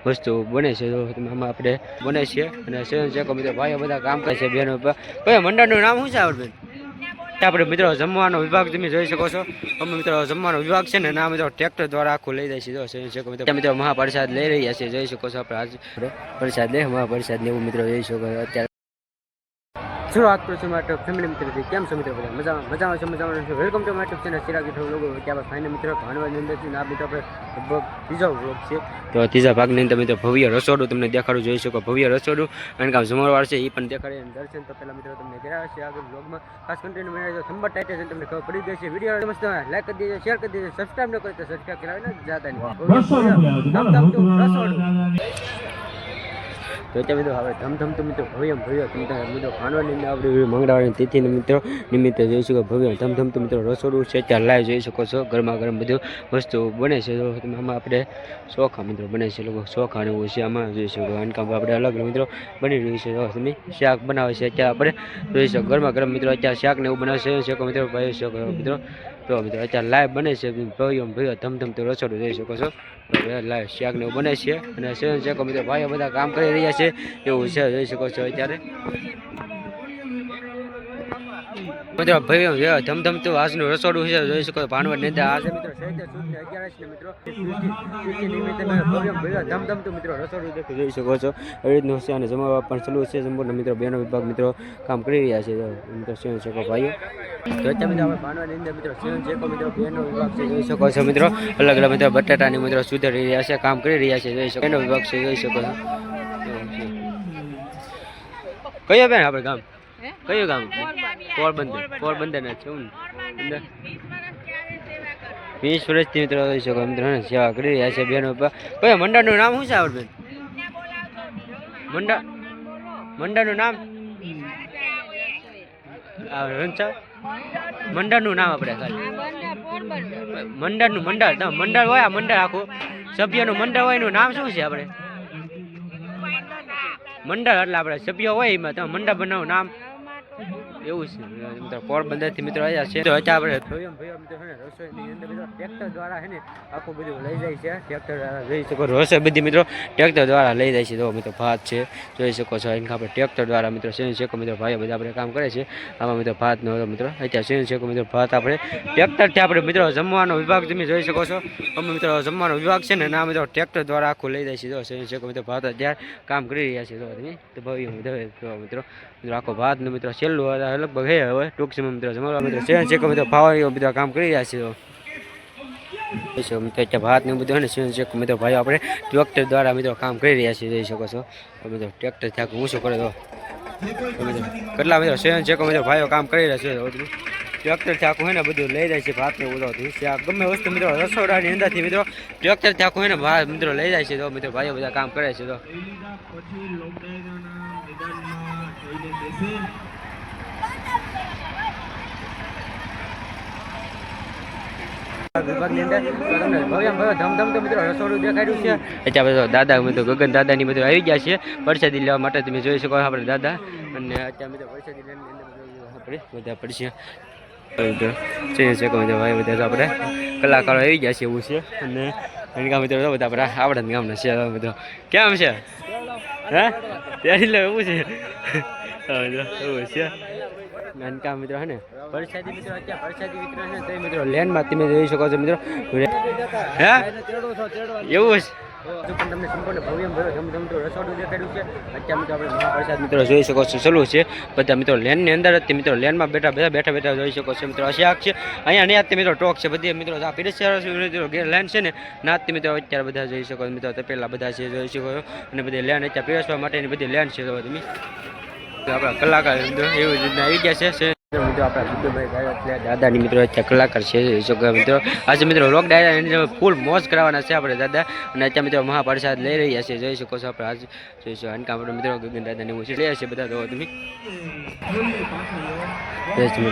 વસ્તુ બને છે. તો આમાં આપણે બને છે અને સ્વયંસેવકો મિત્રો ભાઈઓ બધા કામ કરે છે. બેનો કયા મંડળનું નામ શું છે આપણે? આપણે મિત્રો જમવાનો વિભાગ તમે જોઈ શકો છો. અમે મિત્રો જમવાનો વિભાગ છે ને ના મિત્રો ટ્રેક્ટર દ્વારા આખું લઈ જાય છે. મિત્રો મહાપ્રસાદ લઈ રહ્યા છે, જોઈ શકો છો. આપણે આજ પ્રસાદ લે મહાપ્રસાદ ને એવું મિત્રો જોઈ શકો અત્યારે. શરૂઆત કરું છું મારા ફેમિલી મિત્રોથી. કેમ છો મિત્રો? બધા મજામાં છે. Welcome to my YouTube channel Chirag લોકો. ત્યાં ફાઇનલ મિત્રો ભાણવાની અંદર છે. આ મિત્રો આપણે ત્રીજો વ્લોગ છે. તો ત્રીજા ભાગની અંદર મિત્રો ભવ્ય રસોડું તમને દેખાડું જોઈ શકો. ભવ્ય રસોડું અને કામ જમણવાર છે એ પણ દેખાડે. દર્શન તો પહેલા મિત્રો તમને કર્યા છે. આગળ વ્લોગમાં ખાસ કન્ટિન્યુ બનાવી થંબર ટાઈટલ છે તમને ખબર પડી ગઈ છે. વિડીયો મસ્ત લાઈક કરી દેજો, શેર કરી દેજો, સબસ્ક્રાઇબ ન કરો તો સબસ્ક્રાઇબ કરાવીને જાતા નહીં. તો ત્યાં મિત્રો હવે ધમધમતું મિત્રો ભવ્ય મિત્રો ખાનવાની અંદર આપણે મંગળવારની તિથિ મિત્રો નિમિત્તે જોઈ શકો. ભવ્ય ધમધમતું મિત્રો રસોડું છે ત્યાં લાઈવ જોઈ શકો છો. ગરમા ગરમ બધું વસ્તુ બને છે. તો આમાં આપણે ચોખા મિત્રો બને છે, લોકો ચોખા ને એવું છે આમાં જોઈ શકો. આનકામ આપણે અલગ મિત્રો બની રહ્યું છે. તો તમે શાક બનાવે છે અત્યારે આપણે જોઈ શકો. ગરમા ગરમ મિત્રો અત્યારે શાક ને એવું બનાવે છે મિત્રો ભાઈ શકો મિત્રો. તો મિત્રો અત્યારે લાઈવ બને છે ભવ્ય ધમધમતું રસોડું જોઈ શકો છો. લાઈવ શાક ને એવું બને છે અને સ્વયંસેવકો મિત્રો ભાઈઓ બધા કામ કરી રહ્યા છે એવું છે, જોઈ શકો છો અત્યારે. મિત્રો ભવ્ય ધમધમતું આજનું રસોડું છે, જોઈ શકો. ભાણવડ નેતા આજે મિત્રો 11 ને મિત્રો નિમિત્તે ભવ્ય ધમધમતું મિત્રો રસોડું દેખી જોઈ શકો છો. એ રીતનું છે અને જમવા પણ ચાલુ છે. સંપૂર્ણ મિત્રો બેનો વિભાગ મિત્રો કામ કરી રહ્યા છે. મિત્રો સ્વયંસેવકો ભાઈઓ તો અત્યારે મિત્રો આપણે ભાણવડની અંદર મિત્રો સ્વયંસેવકો મિત્રો બેનો વિભાગ છે, જોઈ શકો છો મિત્રો. અલગ અલગ મિત્રો બટાટાની મિત્રો સુધારી રહ્યા છે, કામ કરી રહ્યા છે, જોઈ શકો. બેનો વિભાગ છે, જોઈ શકો છો. કયો બેન આપણે ગામ કયું ગામ? પોરબંદર ના છે. 20 વર્ષથી મિત્રો જોઈ શકો મિત્રો સેવા કરી રહ્યા છે. બેનો કયા મંડળનું નામ શું છે આપણે? મંડળનું નામ મંડળનું નામ આપણે ખાલી મંડળ હોય. આ મંડળ આખું સભ્યનું મંડળ હોય એનું નામ શું છે આપણે? મંડળ એટલે આપણે સભ્ય હોય એમાં તમે મંડળ બનાવો નામ એવું છે મિત્રો. પોરબંદરથી મિત્રો આવ્યા છે. તો અત્યારે આપણે રસોઈની અંદર મિત્રો ટ્રેક્ટર દ્વારા છે ને આખું બધું લઈ જાય છે. ટ્રેક્ટર દ્વારા જોઈ શકો રસોઈ બધી મિત્રો ટ્રેક્ટર દ્વારા લઈ જાય છે. તો મિત્રો ભાત છે, જોઈ શકો છો. એને આપણે ટ્રેક્ટર દ્વારા મિત્રો સ્વયંસેવકો મિત્રો ભાઈઓ બધા આપણે કામ કરે છે. આમાં મિત્રો ભાતનો મિત્રો અત્યારે સ્વયંસેવકો મિત્રો ભાત આપણે ટ્રેક્ટરથી આપણે મિત્રો જમવાનો વિભાગ તમે જોઈ શકો છો. અમે મિત્રો જમવાનો વિભાગ છે ને ના મિત્રો ટ્રેક્ટર દ્વારા આખું લઈ જાય છે. તો સ્વયંસેવકો મિત્રો ભાત અત્યારે કામ કરી રહ્યા છે. તો ભવ્ય મિત્રો આખો ભાત નો મિત્રો છેલ્લું લગભગ હે હવે ટૂંક સમય મિત્રો જમવા મિત્રો સ્વયંસેવકો મિત્રો ભાઈઓ બધા કામ કરી રહ્યા છે. ભાત ને બધું ને સ્વયંસેવકો મિત્રો ભાઈઓ આપણે ટ્રેક્ટર દ્વારા મિત્રો કામ કરી રહ્યા છીએ, જોઈ શકો છો. મિત્રો ટ્રેક્ટર થયા હું શું કરે તો મિત્રો કેટલા મિત્રો સ્વયંસેવકો મિત્રો ભાઈઓ કામ કરી રહ્યા છે. ટ્રેક્ટર થયાકું હોય ને બધું લઈ જાય છે. ભાત ને બધું ગમે વસ્તુ મિત્રો રસોડાની અંદરથી મિત્રો ટ્રેક્ટર થયાકું હોય ને ભાત મિત્રો લઈ જાય છે. તો મિત્રો ભાઈઓ બધા કામ કરે છે. તો વિભાગની અંદર તમને ભવ્ય ધમધમતો મિત્રો રસોડું દેખાડ્યું છે. અત્યારે દાદા મિત્રો ગગન દાદાની બધું આવી ગયા છે પ્રસાદી લેવા માટે. તમે જોઈ શકો આપણે દાદા અને અત્યારે મિત્રો પ્રસાદી લેવાની અંદર આપણે બધા પડશે. ભાઈ બધા આપણે કલાકારો આવી ગયા છે એવું છે. અને એના મિત્રો બધા આપણે આવડે ગામના છે બધો. કેમ છે હા ત્યારે એવું છે એવું છે. નાનકા મિત્રો હે ને પ્રસાદી મિત્રો અત્યારે પ્રસાદી મિત્રો છે તો મિત્રો લેન્ડમાં તમે જોઈ શકો છો મિત્રો. હે એવું છે તમને સંપૂર્ણ ભવ્ય ધમધમતું રસોડું દેખાડ્યું છે. અત્યારે મિત્રો આપણે મહાપ્રસાદ મિત્રો જોઈ શકો છો ચાલુ છે. બધા મિત્રો લેનની અંદર જ મિત્રો લેનમાં બેઠા જોઈ શકો છો મિત્રો. શાક છે અહીંયા નહીં મિત્રો ટોક છે બધી મિત્રો આ પીરસવા લેન છે ને નાથી મિત્રો અત્યારે બધા જોઈ શકો મિત્રો. તપેલા બધા છે જોઈ શકો અને બધી લેન અત્યારે પીરસવા માટેની બધી લેન છે. તો તમે આપણા કલાકાર એવું રીતના આવી ગયા છે. મિત્રો આપણા વિદ્યુભાઈ દાદાની મિત્રો અત્યારે કલાકાર છે જોઈ શકો મિત્રો. આજે મિત્રો રોક ડાયરા ફૂલ મોજ કરવાના છે આપણે દાદા. અને અત્યારે મિત્રો મહાપ્રસાદ લઈ રહ્યા છે, જોઈ શકો છો. આપણે આજે જોઈશું અનકા મિત્રો ગગન દાદાની હું લે છે બધા. તો તમે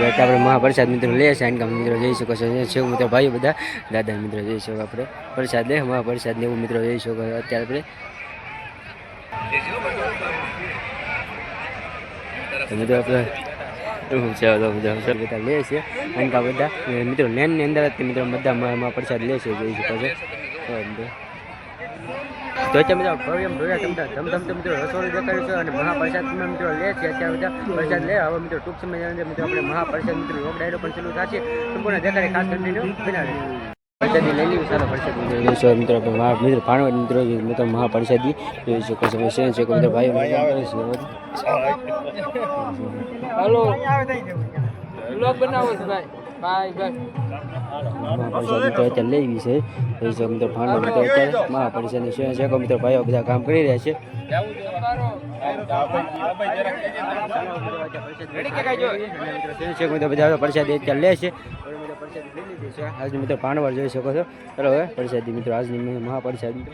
આપણે મહાપ્રસાદ મિત્રો લે છે અનકા મિત્રો જોઈ શકો છો. મિત્રો ભાઈઓ બધા દાદા મિત્રો જોઈ શકો આપણે પ્રસાદ લે મહાપ્રસાદ ને એવું મિત્રો જોઈ શકો અત્યારે આપણે મિત્રો આપણે એવું છે. બધા લે છે અનકા બધા મિત્રો લેનની અંદર મિત્રો બધા પ્રસાદ લે છે જોઈ શકો છો. તો અત્યારે મિત્રો ભવ્ય મિત્રો રસોડું દેખાડ્યું છે અને મહાપ્રસાદમાં મિત્રો લે છે અત્યારે બધા પ્રસાદ લે. હવે મિત્રો ટૂંક સમયની અંદર મિત્રો આપણે મહાપ્રસાદ મિત્રો લોક ડાયરો પણ ચાલુ થશે. સંપૂર્ણ દેખાડે ખાસ કરીને બનાવે પ્રસાદી લઈ લેવી સારો પ્રસાદ મિત્રો મિત્રો ભાણવડ મિત્રો મહાપ્રસાદી જોઈ શકો છો. મિત્રો ભાઈ હાલો બ્લોગ બનાવો છે ભાઈ બાય અત્યારે લેવી છે મિત્રો ભાણવડ મિત્રો અત્યારે મહાપ્રસાદની છે મિત્રો ભાઈઓ બધા કામ કરી રહ્યા છે. બધા પ્રસાદી અત્યારે લે છે. આજની મિત્રો ભાણવડ જોઈ શકો છો. ચલો હવે પ્રસાદી મિત્રો આજની મહાપ્રસાદી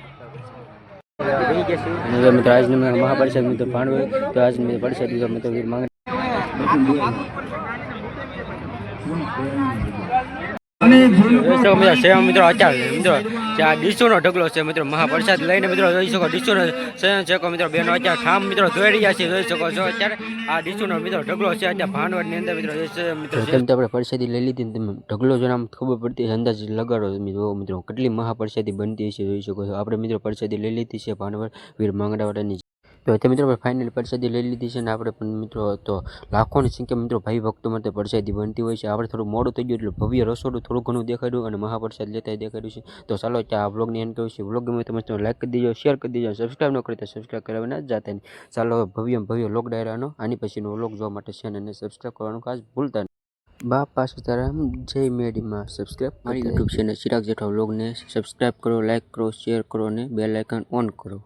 મિત્રો આજની મહાપ્રસાદ મિત્રો ભાણવડ તો આજની પ્રસાદી મિત્રો માંગ મિત્રો અચાર મિત્રો આ ડીસોનો ઢગલો છે મિત્રો મહાપ્રસાદ લઈને મિત્રો જોઈ શકો. ડીસોનો શકો મિત્રો બેનો અત્યારે ઠામ મિત્રો દોડી રહ્યા છે જોઈ શકો છો. અત્યારે આ ડીસોનો મિત્રો ઢગલો છે અત્યારે ભાણવડની અંદર મિત્રો આપણે પ્રસાદી લઈ લીધી તમે ઢગલો જો આમ ખબર પડતી અંદાજ લગાડો મિત્રો કેટલી મહાપ્રસાદી બનતી છે જોઈ શકો છો. આપણે મિત્રો પ્રસાદી લઈ લીધી છે ભાણવડ વીર માંગડાવાડાની. તો અત્યારે મિત્રો ફાઇનલ પ્રસાદી લઈ લીધી છે ને આપણે પણ મિત્રો તો લાખોની સંખ્યા મિત્રો ભાઈ ભક્તો માટે પ્રસાદી બનતી હોય છે. આપણે થોડું મોડું થઈ ગયું એટલે ભવ્ય રસોડું થોડું ઘણું દેખાડ્યું અને મહાપ્રસાદ લેતા દેખાડ્યું છે. તો ચાલો આ બ્લોગની એન્ડ કર્યું છે. બ્લોગ ગમે તમે લાઈક કરી દેજો, શેર કરી દેજો, સબસ્ક્રાઈબ ન કરી તો સબસ્ક્રાઈબ કરવા ના જાતા નહીં. ચાલો ભવ્ય લોક ડાયરાનો આની પછીનો વ્લોગ જોવા માટે ચેનલને સબસ્ક્રાઈબ કરવાનું ખાસ ભૂલતા નહીં. બાપા સીતારામ જય મેડીમાં સબસ્ક્રાઈબ મારી યુટ્યુબ ચેનલ ચિરાગ જેઠવા વ્લોગને સબસ્ક્રાઈબ કરો, લાઈક કરો, શેર કરો અને બેલ આઇકન ઓન કરો.